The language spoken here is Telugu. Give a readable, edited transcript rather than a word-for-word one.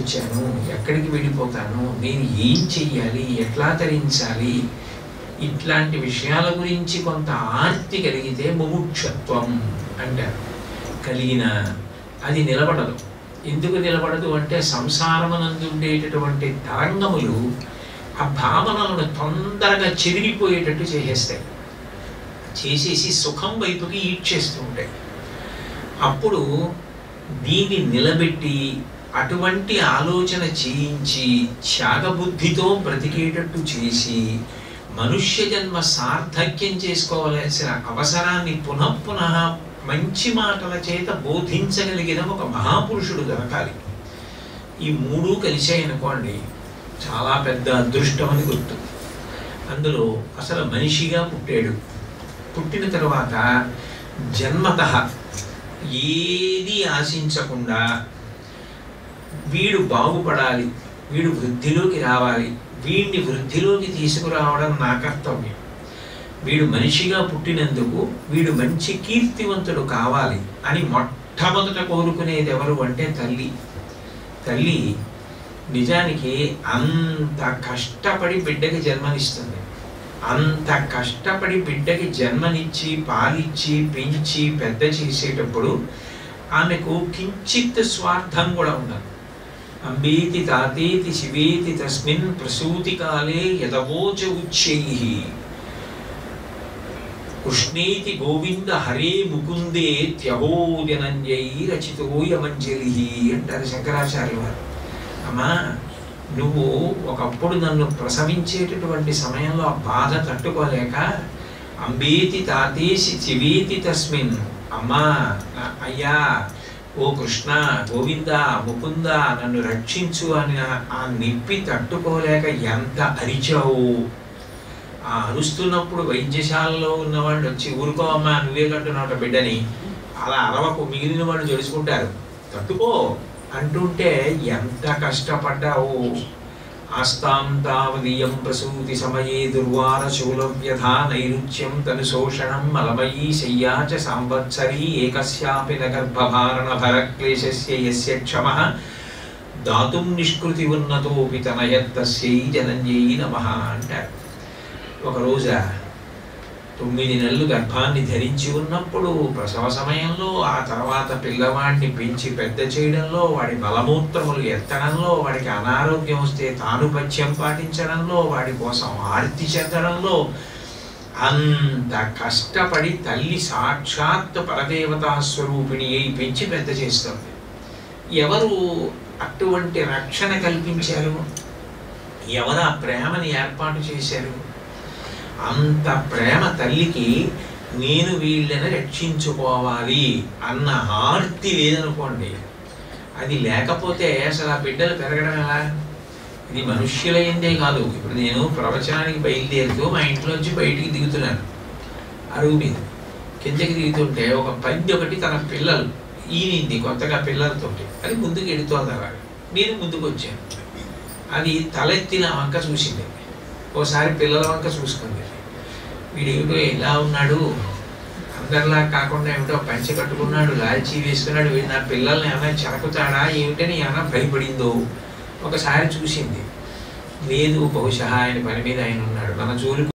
వచ్చాను, ఎక్కడికి వెళ్ళిపోతాను, నేను ఏం చెయ్యాలి, ఎట్లా తరించాలి, ఇట్లాంటి విషయాల గురించి కొంత ఆర్తి కలిగితే ముముక్షత్వం అంటారు. కలిగిన అది నిలబడదు. ఎందుకు నిలబడదు అంటే సంసారమునందుండేటటువంటి తరంగములు ఆ భావనలను తొందరగా చెదిరిపోయేటట్టు చేసేస్తాయి, చేసేసి సుఖం వైపుకి ఈడ్చేస్తూ ఉంటాయి. అప్పుడు దీన్ని నిలబెట్టి అటువంటి ఆలోచన చేయించి త్యాగబుద్ధితో బ్రతికేటట్టు చేసి మనుష్య జన్మ సార్థక్యం చేసుకోవాల్సిన అవసరాన్ని పునఃపునః మంచి మాటల చేత బోధించగలిగిన ఒక మహాపురుషుడు దొరకాలి. ఈ మూడు కలిసాయనుకోండి చాలా పెద్ద అదృష్టం అని గుర్తు. అందులో అసలు మనిషిగా పుట్టాడు, పుట్టిన తర్వాత జన్మతః ఏది ఆశించకుండా వీడు బాగుపడాలి, వీడు వృద్ధిలోకి రావాలి, వీడిని వృద్ధిలోకి తీసుకురావడం నా కర్తవ్యం, వీడు మనిషిగా పుట్టినందుకు వీడు మంచి కీర్తివంతుడు కావాలి అని మొట్టమొదట కోరుకునేది ఎవరు అంటే తల్లి. తల్లి నిజానికి అంత కష్టపడి బిడ్డకి జన్మనిస్తుంది. అంత కష్టపడి బిడ్డకి జన్మనిచ్చి పాలిచ్చి పెంచి పెద్ద చేసేటప్పుడు ఆమెకు కించిత్ స్వార్థం కూడా ఉండదు. అంబేతి తాతేతి శివేతి తస్మిన్ ప్రసూతి కాలే యదవోచ ఉచ్చైః కృష్ణేతి గోవింద హరే ముకుందే త్యహోజనంజై రచితోయమంజలి అంటారు శంకరాచార్యులు వారు. అమ్మా, నువ్వు ఒకప్పుడు నన్ను ప్రసవించేటటువంటి సమయంలో ఆ బాధ తట్టుకోలేక అంబేతి తాతేసి శివేతి తస్మిన్, అమ్మా అయ్యా ఓ కృష్ణ గోవింద ముకుంద నన్ను రక్షించు అని ఆ నిప్పి తట్టుకోలేక ఎంత అరిచావు. ఆ అరుస్తున్నప్పుడు వైద్యశాలలో ఉన్నవాళ్ళు వచ్చి ఊరుకో అమ్మా నువ్వే కట్టున్నాట బిడ్డని, అలా అరవకు మిగిలిన వాళ్ళు జడుచుకుంటారు, తట్టుకో అంటుంటే ఎంత కష్టపడ్డావు. ఆస్తాం తావదీయం ప్రసూతి సమయే దుర్వార శూలవ్యధా నైరుచ్యం తను శోషణం మలమయీ శయ్యాచ సంవత్సరీ ఏకస్యాపి నగర్భభారణ భరక్లేశస్య యస్య క్షమః దాతుం నిష్కృతి ఉన్నతోపి తనయత్తస్యై జనంజై నమః అంటారు. ఒకరోజు 9 నెలలు గర్భాన్ని ధరించి ఉన్నప్పుడు ప్రసవ సమయంలో, ఆ తర్వాత పిల్లవాడిని పెంచి పెద్ద చేయడంలో, వాడి మలమూత్రములు ఎత్తడంలో, వాడికి అనారోగ్యం వస్తే తాను పథ్యం పాటించడంలో, వాడి కోసం ఆర్తి చెందడంలో అంత కష్టపడి తల్లి సాక్షాత్ పరదేవతా స్వరూపిణి అయి పెంచి పెద్ద చేస్తుంది. ఎవరు అటువంటి రక్షణ కల్పించారు? ఎవరు ఆ ప్రేమని ఏర్పాటు చేశారు? అంత ప్రేమ తల్లికి నేను వీళ్ళని రక్షించుకోవాలి అన్న ఆర్తి లేదనుకోండి, అది లేకపోతే అసలు ఆ బిడ్డలు పెరగడం ఎలా? ఇది మనుష్యులైందే కాదు. ఇప్పుడు నేను ప్రవచనానికి బయలుదేరుతూ మా ఇంట్లోంచి బయటికి దిగుతున్నాను, అరుగు మీద కిందకి దిగుతుంటే ఒక పంది ఒకటి తన పిల్లలు ఈనింది కొత్తగా పిల్లలతోటి, అది ముందుకు ఎడుతోంది. అలాగే నేను ముందుకు వచ్చాను, అది తలెత్తిన వంక చూసింది, ఓసారి పిల్లల వంక చూసుకుంది. వీడేమిటో ఎలా ఉన్నాడు, అందరిలా కాకుండా ఏమిటో పంచె కట్టుకున్నాడు, లాల్చీ వేసుకున్నాడు, వీడు నా పిల్లల్ని ఏమైనా చెరకుతాడా ఏమిటని ఏమైనా భయపడిందో ఒకసారి చూసింది. లేదు, బహుశా ఆయన పని మీద ఆయన ఉన్నాడు, మన జోలికి